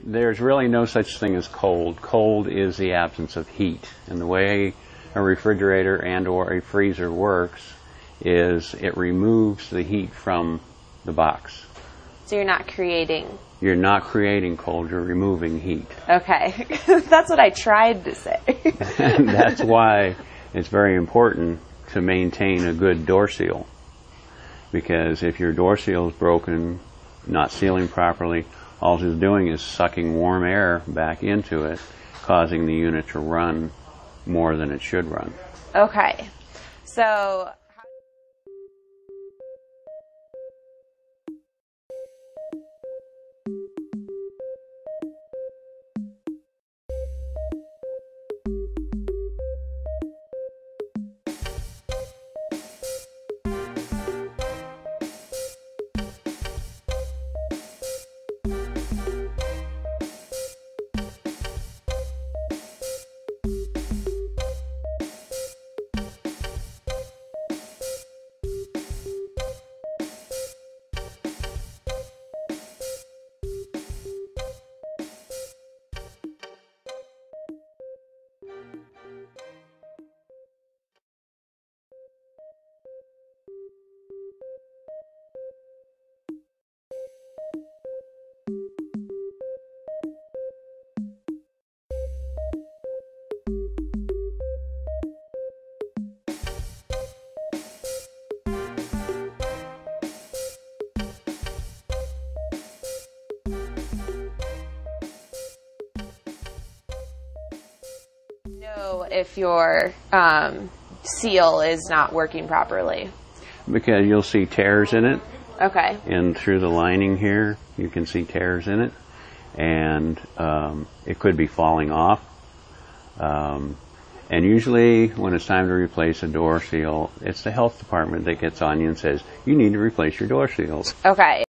There's really no such thing as cold. Cold is the absence of heat. And the way a refrigerator and or a freezer works is it removes the heat from the box. So you're not creating... You're not creating cold, you're removing heat. Okay. That's what I tried to say. And that's why it's very important to maintain a good door seal. Because if your door seal is broken, not sealing properly, all it's doing is sucking warm air back into it, causing the unit to run more than it should run. Okay. So... if your seal is not working properly? Because you'll see tears in it. Okay. And through the lining here, you can see tears in it. And it could be falling off. And usually when it's time to replace a door seal, it's the health department that gets on you and says, you need to replace your door seals. Okay.